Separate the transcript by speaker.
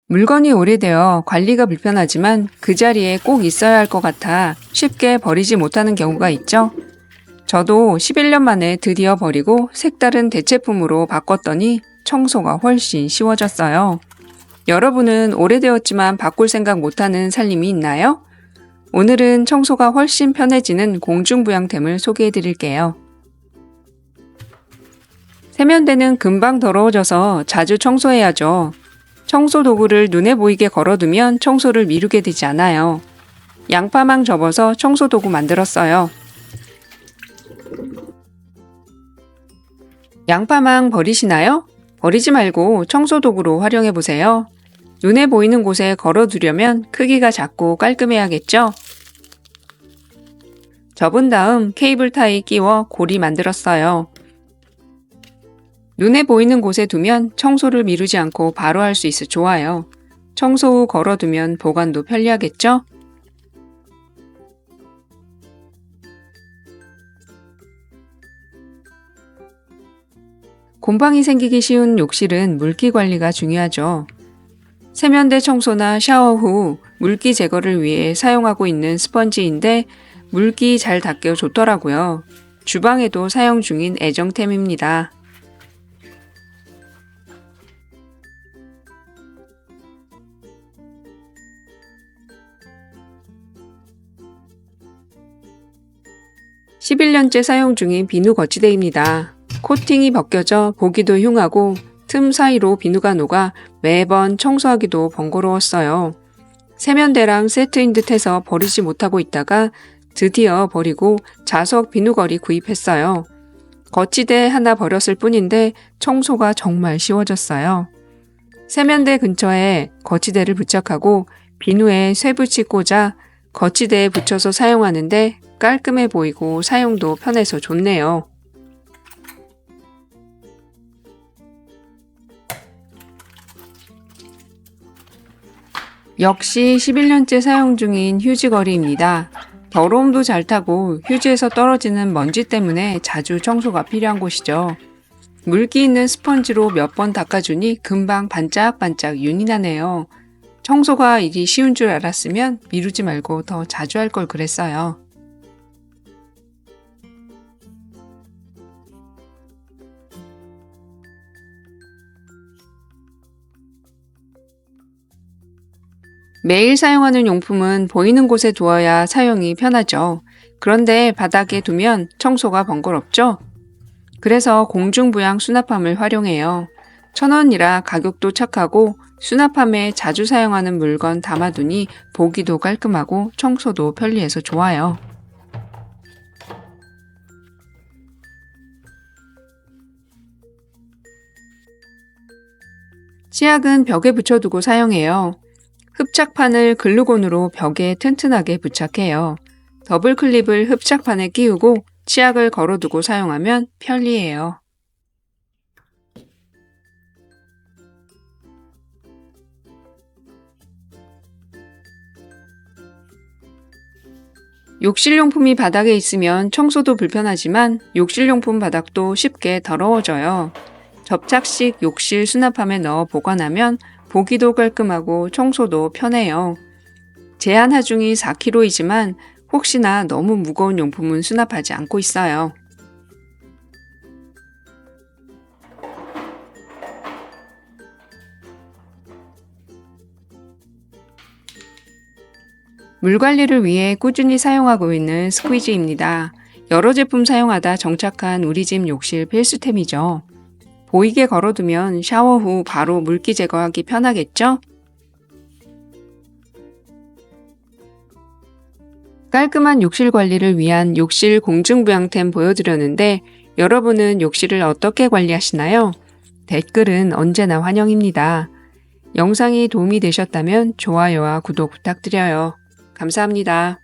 Speaker 1: 물건이 오래되어 관리가 불편하지만 그 자리에 꼭 있어야 할 것 같아 쉽게 버리지 못하는 경우가 있죠. 저도 11년 만에 드디어 버리고 색다른 대체품으로 바꿨더니 청소가 훨씬 쉬워졌어요. 여러분은 오래되었지만 바꿀 생각 못하는 살림이 있나요? 오늘은 청소가 훨씬 편해지는 공중부양템을 소개해 드릴게요. 세면대는 금방 더러워져서 자주 청소해야죠. 청소 도구를 눈에 보이게 걸어두면 청소를 미루게 되지 않아요. 양파망 접어서 청소 도구 만들었어요. 양파망 버리시나요? 버리지 말고 청소 도구로 활용해 보세요. 눈에 보이는 곳에 걸어두려면 크기가 작고 깔끔해야겠죠? 접은 다음 케이블 타이 끼워 고리 만들었어요. 눈에 보이는 곳에 두면 청소를 미루지 않고 바로 할 수 있어 좋아요. 청소 후 걸어두면 보관도 편리하겠죠? 곰팡이 생기기 쉬운 욕실은 물기 관리가 중요하죠. 세면대 청소나 샤워 후 물기 제거를 위해 사용하고 있는 스펀지인데 물기 잘 닦여 좋더라고요. 주방에도 사용 중인 애정템입니다. (11년째) 사용 중인 비누 거치대입니다. 코팅이 벗겨져 보기도 흉하고 틈 사이로 비누가 녹아 매번 청소하기도 번거로웠어요. 세면대랑 세트인 듯 해서 버리지 못하고 있다가 드디어 버리고 자석 비누걸이 구입했어요. 거치대 하나 버렸을 뿐인데 청소가 정말 쉬워졌어요. 세면대 근처에 거치대를 부착하고 비누에 쇠붙이 꽂아 거치대에 붙여서 사용하는데 깔끔해 보이고 사용도 편해서 좋네요. 역시 11년째 사용 중인 휴지거리입니다. 더러움도 잘 타고 휴지에서 떨어지는 먼지 때문에 자주 청소가 필요한 곳이죠. 물기 있는 스펀지로 몇 번 닦아주니 금방 반짝반짝 윤이 나네요. 청소가 일이 쉬운 줄 알았으면 미루지 말고 더 자주 할 걸 그랬어요. 매일 사용하는 용품은 보이는 곳에 두어야 사용이 편하죠. 그런데 바닥에 두면 청소가 번거롭죠? 그래서 공중부양 수납함을 활용해요. 1,000원이라 가격도 착하고 수납함에 자주 사용하는 물건 담아두니 보기도 깔끔하고 청소도 편리해서 좋아요. 치약은 벽에 붙여두고 사용해요. 흡착판을 글루건으로 벽에 튼튼하게 부착해요. 더블 클립을 흡착판에 끼우고 치약을 걸어두고 사용하면 편리해요. 욕실용품이 바닥에 있으면 청소도 불편하지만 욕실용품 바닥도 쉽게 더러워져요. 접착식 욕실 수납함에 넣어 보관하면 보기도 깔끔하고 청소도 편해요. 제한 하중이 4kg이지만 혹시나 너무 무거운 용품은 수납하지 않고 있어요. 물 관리를 위해 꾸준히 사용하고 있는 스퀴즈입니다. 여러 제품 사용하다 정착한 우리 집 욕실 필수템이죠. 보이게 걸어두면 샤워 후 바로 물기 제거하기 편하겠죠? 깔끔한 욕실 관리를 위한 욕실 공중부양템 보여드렸는데 여러분은 욕실을 어떻게 관리하시나요? 댓글은 언제나 환영입니다. 영상이 도움이 되셨다면 좋아요와 구독 부탁드려요. 감사합니다.